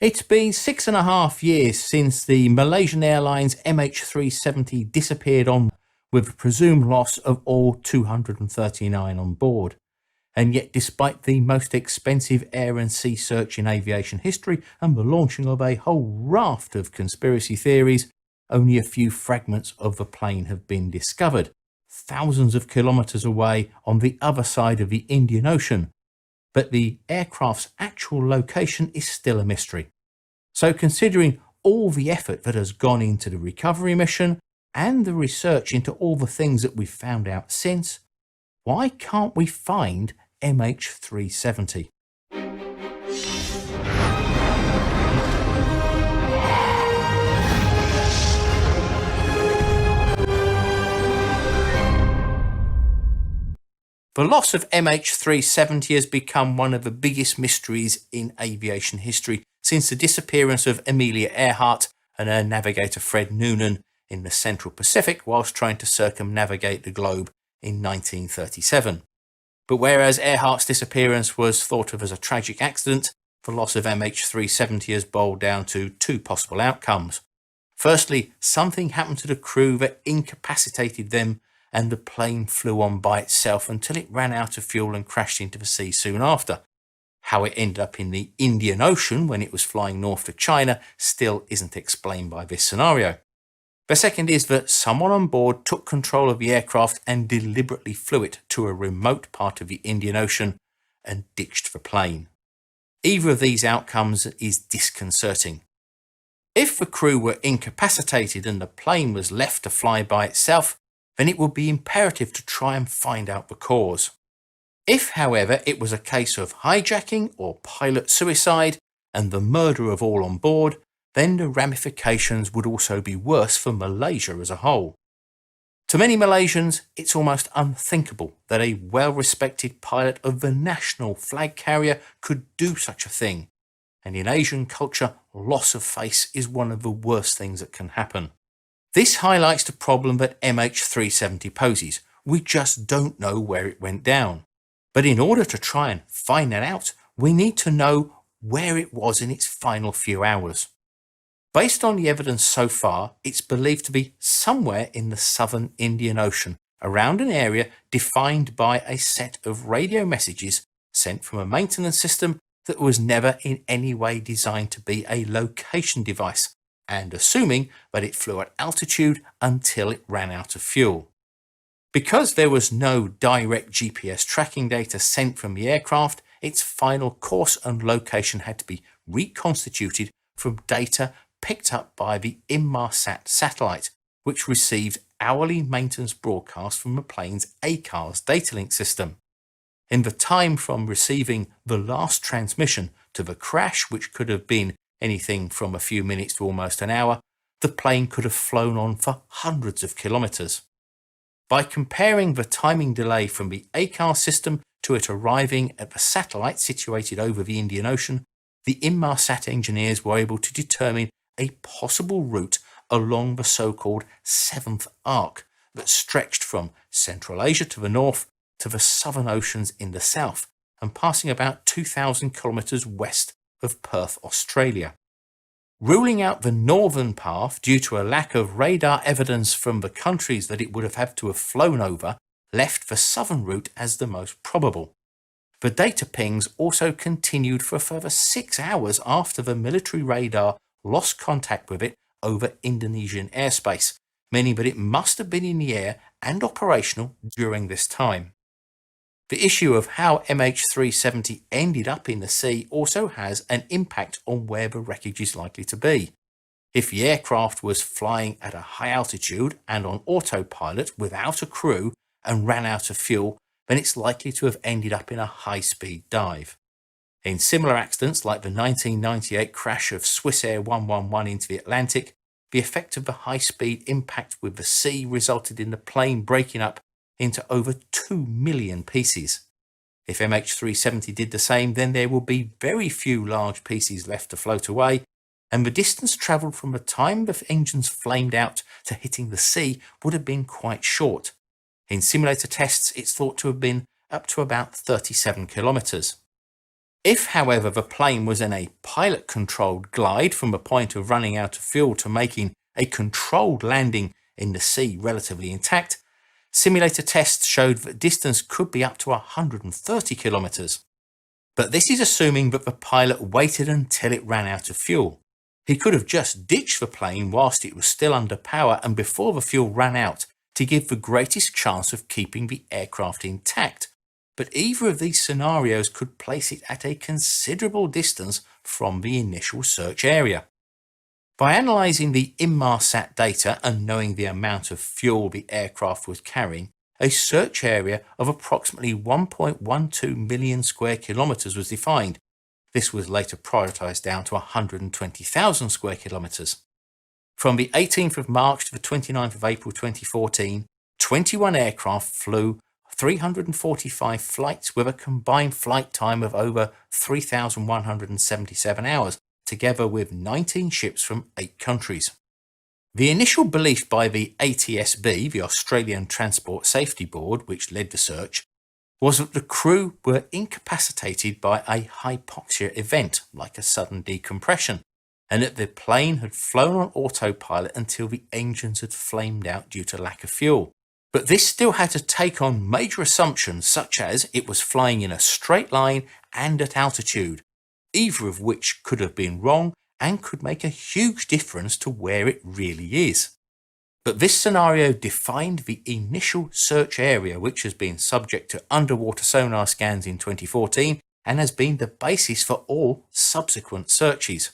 It's been 6.5 years since the Malaysian Airlines MH370 disappeared with a presumed loss of all 239 on board. And yet, despite the most expensive air and sea search in aviation history and the launching of a whole raft of conspiracy theories, only a few fragments of the plane have been discovered, thousands of kilometres away on the other side of the Indian Ocean. But the aircraft's actual location is still a mystery. So considering all the effort that has gone into the recovery mission and the research into all the things that we've found out since, why can't we find MH370? The loss of MH370 has become one of the biggest mysteries in aviation history since the disappearance of Amelia Earhart and her navigator Fred Noonan in the Central Pacific whilst trying to circumnavigate the globe in 1937. But whereas Earhart's disappearance was thought of as a tragic accident, the loss of MH370 has boiled down to two possible outcomes. Firstly, something happened to the crew that incapacitated them and the plane flew on by itself until it ran out of fuel and crashed into the sea soon after. How it ended up in the Indian Ocean when it was flying north to China still isn't explained by this scenario. The second is that someone on board took control of the aircraft and deliberately flew it to a remote part of the Indian Ocean and ditched the plane. Either of these outcomes is disconcerting. If the crew were incapacitated and the plane was left to fly by itself, then it would be imperative to try and find out the cause. If, however, it was a case of hijacking or pilot suicide and the murder of all on board, then the ramifications would also be worse for Malaysia as a whole. To many Malaysians, it's almost unthinkable that a well-respected pilot of the national flag carrier could do such a thing. And in Asian culture, loss of face is one of the worst things that can happen. This highlights the problem that MH370 poses. We just don't know where it went down. But in order to try and find that out, we need to know where it was in its final few hours. Based on the evidence so far, it's believed to be somewhere in the southern Indian Ocean, around an area defined by a set of radio messages sent from a maintenance system that was never in any way designed to be a location device, and assuming that it flew at altitude until it ran out of fuel. Because there was no direct GPS tracking data sent from the aircraft, its final course and location had to be reconstituted from data picked up by the Inmarsat satellite, which received hourly maintenance broadcasts from the plane's ACARS data link system. In the time from receiving the last transmission to the crash, which could have been anything from a few minutes to almost an hour, the plane could have flown on for hundreds of kilometres. By comparing the timing delay from the ACARS system to it arriving at the satellite situated over the Indian Ocean, the Inmarsat engineers were able to determine a possible route along the so-called Seventh Arc that stretched from Central Asia to the north to the Southern Oceans in the south and passing about 2,000 kilometres west of Perth, Australia. Ruling out the northern path due to a lack of radar evidence from the countries that it would have had to have flown over left the southern route as the most probable. The data pings also continued for a further 6 hours after the military radar lost contact with it over Indonesian airspace, meaning that it must have been in the air and operational during this time. The issue of how MH370 ended up in the sea also has an impact on where the wreckage is likely to be. If the aircraft was flying at a high altitude and on autopilot without a crew and ran out of fuel, then it's likely to have ended up in a high-speed dive. In similar accidents like the 1998 crash of Swissair 111 into the Atlantic, the effect of the high-speed impact with the sea resulted in the plane breaking up into over 2 million pieces. If MH370 did the same, then there will be very few large pieces left to float away, and the distance travelled from the time the engines flamed out to hitting the sea would have been quite short. In simulator tests, it's thought to have been up to about 37 kilometres. If, however, the plane was in a pilot-controlled glide from a point of running out of fuel to making a controlled landing in the sea relatively intact, simulator tests showed that distance could be up to 130 kilometres. But this is assuming that the pilot waited until it ran out of fuel. He could have just ditched the plane whilst it was still under power and before the fuel ran out to give the greatest chance of keeping the aircraft intact. But either of these scenarios could place it at a considerable distance from the initial search area. By analysing the Inmarsat data and knowing the amount of fuel the aircraft was carrying, a search area of approximately 1.12 million square kilometres was defined. This was later prioritised down to 120,000 square kilometres. From the 18th of March to the 29th of April 2014, 21 aircraft flew 345 flights with a combined flight time of over 3,177 hours, together with 19 ships from 8 countries. The initial belief by the ATSB, the Australian Transport Safety Board, which led the search, was that the crew were incapacitated by a hypoxia event, like a sudden decompression, and that the plane had flown on autopilot until the engines had flamed out due to lack of fuel. But this still had to take on major assumptions such as it was flying in a straight line and at altitude, either of which could have been wrong and could make a huge difference to where it really is. But this scenario defined the initial search area, which has been subject to underwater sonar scans in 2014 and has been the basis for all subsequent searches.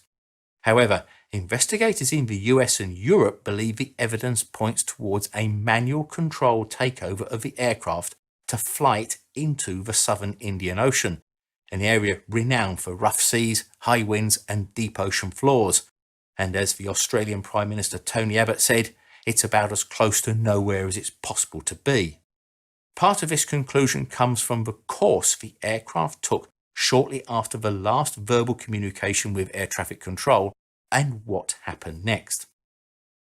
However, investigators in the US and Europe believe the evidence points towards a manual controlled takeover of the aircraft to fly it into the southern Indian Ocean, an area renowned for rough seas, high winds and deep ocean floors. And as the Australian Prime Minister Tony Abbott said, it's about as close to nowhere as it's possible to be. Part of this conclusion comes from the course the aircraft took shortly after the last verbal communication with air traffic control and what happened next.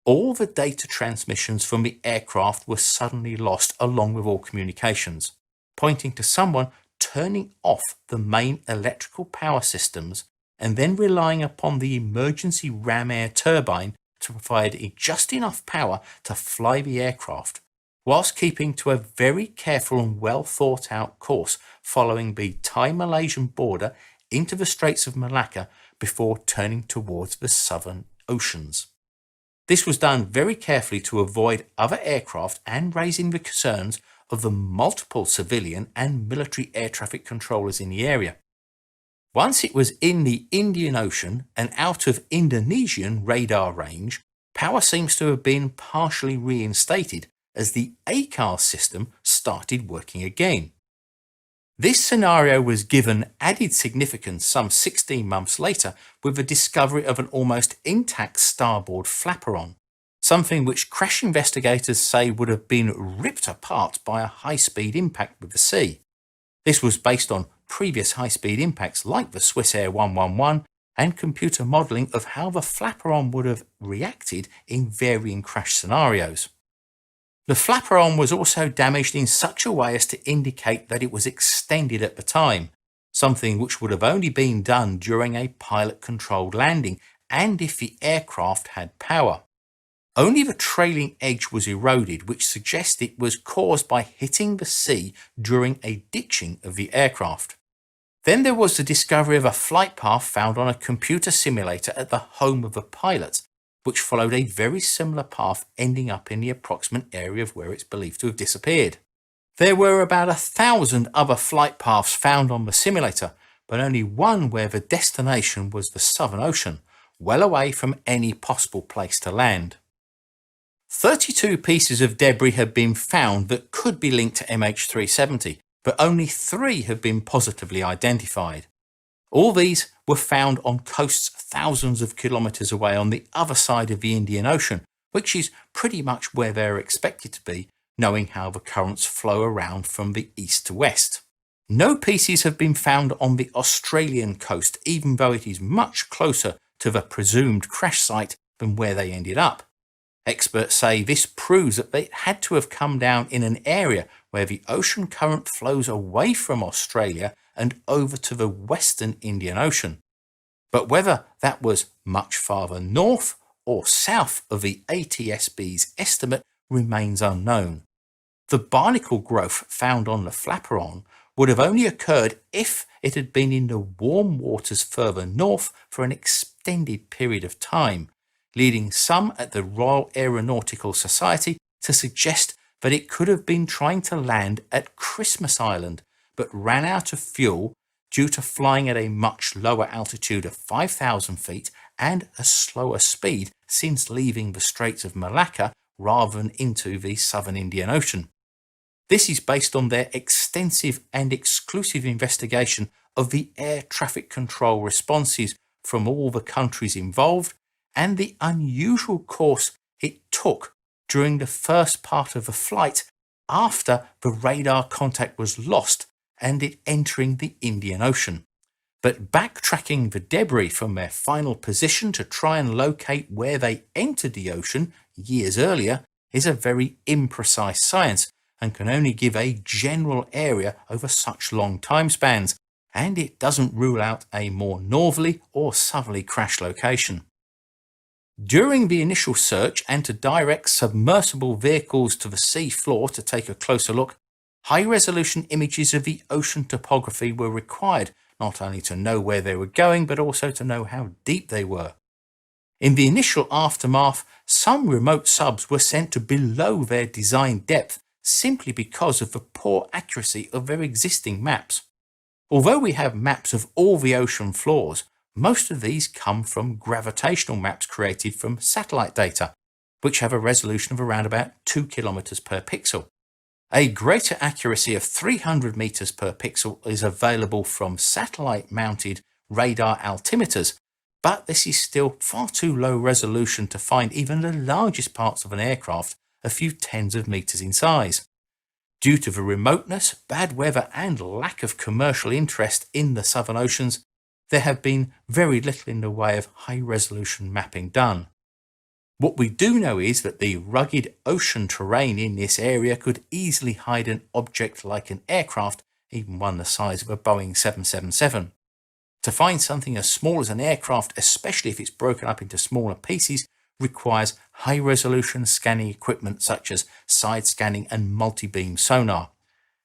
All the data transmissions from the aircraft were suddenly lost along with all communications, pointing to someone turning off the main electrical power systems and then relying upon the emergency ram air turbine to provide just enough power to fly the aircraft, whilst keeping to a very careful and well thought out course following the Thai-Malaysian border into the Straits of Malacca before turning towards the southern oceans. This was done very carefully to avoid other aircraft and raising the concerns of the multiple civilian and military air traffic controllers in the area. Once it was in the Indian Ocean and out of Indonesian radar range, power seems to have been partially reinstated as the ACAR system started working again. This scenario was given added significance some 16 months later with the discovery of an almost intact starboard flaperon, something which crash investigators say would have been ripped apart by a high-speed impact with the sea. This was based on previous high-speed impacts like the Swissair 111 and computer modelling of how the flaperon would have reacted in varying crash scenarios. The flaperon was also damaged in such a way as to indicate that it was extended at the time, something which would have only been done during a pilot-controlled landing and if the aircraft had power. Only the trailing edge was eroded, which suggests it was caused by hitting the sea during a ditching of the aircraft. Then there was the discovery of a flight path found on a computer simulator at the home of the pilot, which followed a very similar path ending up in the approximate area of where it's believed to have disappeared. There were about 1,000 other flight paths found on the simulator, but only one where the destination was the Southern Ocean, well away from any possible place to land. 32 pieces of debris have been found that could be linked to MH370, but only 3 have been positively identified. All these were found on coasts thousands of kilometres away on the other side of the Indian Ocean, which is pretty much where they're expected to be, knowing how the currents flow around from the east to west. No pieces have been found on the Australian coast, even though it is much closer to the presumed crash site than where they ended up. Experts say this proves that they had to have come down in an area where the ocean current flows away from Australia and over to the western Indian Ocean. But whether that was much farther north or south of the ATSB's estimate remains unknown. The barnacle growth found on the flaperon would have only occurred if it had been in the warm waters further north for an extended period of time, leading some at the Royal Aeronautical Society to suggest that it could have been trying to land at Christmas Island, but ran out of fuel due to flying at a much lower altitude of 5,000 feet and a slower speed since leaving the Straits of Malacca rather than into the southern Indian Ocean. This is based on their extensive and exclusive investigation of the air traffic control responses from all the countries involved and the unusual course it took during the first part of the flight after the radar contact was lost and it entering the Indian Ocean. But backtracking the debris from their final position to try and locate where they entered the ocean years earlier is a very imprecise science and can only give a general area over such long time spans, and it doesn't rule out a more northerly or southerly crash location. During the initial search and to direct submersible vehicles to the sea floor to take a closer look, high-resolution images of the ocean topography were required, not only to know where they were going, but also to know how deep they were. In the initial aftermath, some remote subs were sent to below their design depth simply because of the poor accuracy of their existing maps. Although we have maps of all the ocean floors, most of these come from gravitational maps created from satellite data, which have a resolution of around about 2 kilometers per pixel. A greater accuracy of 300 meters per pixel is available from satellite-mounted radar altimeters, but this is still far too low resolution to find even the largest parts of an aircraft a few tens of meters in size. Due to the remoteness, bad weather and lack of commercial interest in the southern oceans, there have been very little in the way of high-resolution mapping done. What we do know is that the rugged ocean terrain in this area could easily hide an object like an aircraft, even one the size of a Boeing 777. To find something as small as an aircraft, especially if it's broken up into smaller pieces, requires high-resolution scanning equipment such as side scanning and multi-beam sonar.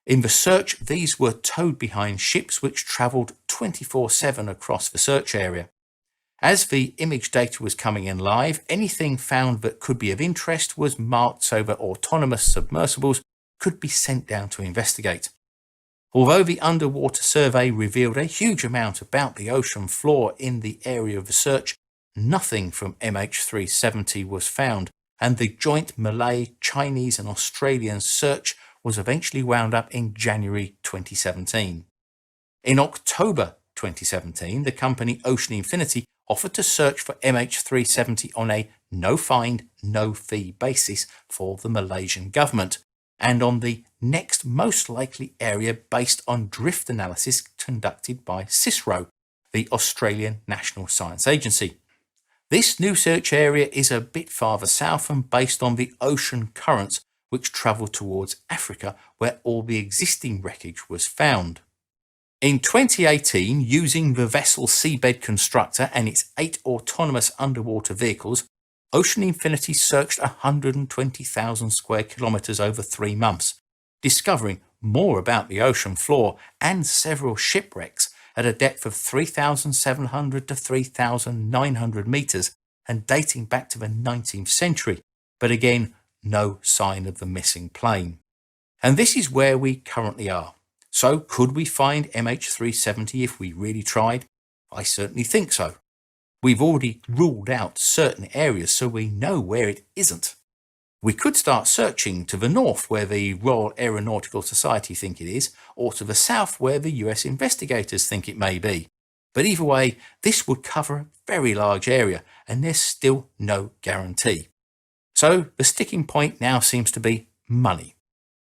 In the search, these were towed behind ships which travelled 24/7 across the search area. As the image data was coming in live, anything found that could be of interest was marked so that autonomous submersibles could be sent down to investigate. Although the underwater survey revealed a huge amount about the ocean floor in the area of the search, nothing from MH370 was found, and the joint Malay, Chinese and Australian search was eventually wound up in January 2017. In October 2017, the company Ocean Infinity offered to search for MH370 on a no-find, no-fee basis for the Malaysian government, and on the next most likely area based on drift analysis conducted by CISRO, the Australian National Science Agency. This new search area is a bit farther south and based on the ocean currents which travel towards Africa, where all the existing wreckage was found. In 2018, using the vessel Seabed Constructor and its 8 autonomous underwater vehicles, Ocean Infinity searched 120,000 square kilometres over 3 months, discovering more about the ocean floor and several shipwrecks at a depth of 3,700 to 3,900 metres and dating back to the 19th century, but again, no sign of the missing plane. And this is where we currently are. So could we find MH370 if we really tried? I certainly think so. We've already ruled out certain areas so we know where it isn't. We could start searching to the north where the Royal Aeronautical Society think it is, or to the south where the US investigators think it may be. But either way, this would cover a very large area and there's still no guarantee. So the sticking point now seems to be money.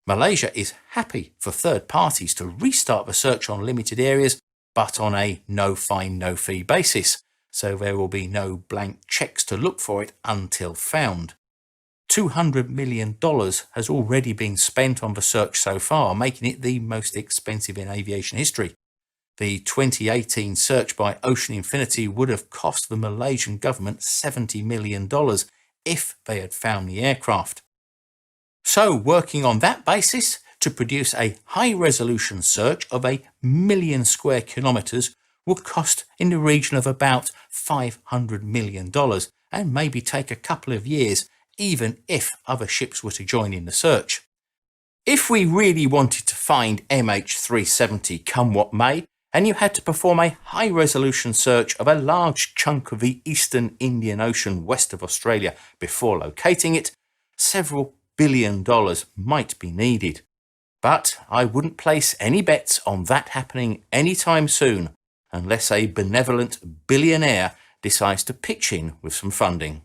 Malaysia is happy for third parties to restart the search on limited areas, but on a no-find, no-fee basis, so there will be no blank checks to look for it until found. $200 million has already been spent on the search so far, making it the most expensive in aviation history. The 2018 search by Ocean Infinity would have cost the Malaysian government $70 million if they had found the aircraft. So, working on that basis, to produce a high-resolution search of 1,000,000 square kilometres would cost in the region of about $500 million and maybe take a couple of years, even if other ships were to join in the search. If we really wanted to find MH370 come what may, and you had to perform a high-resolution search of a large chunk of the eastern Indian Ocean west of Australia before locating it, several $1 billion might be needed. But I wouldn't place any bets on that happening anytime soon, unless a benevolent billionaire decides to pitch in with some funding.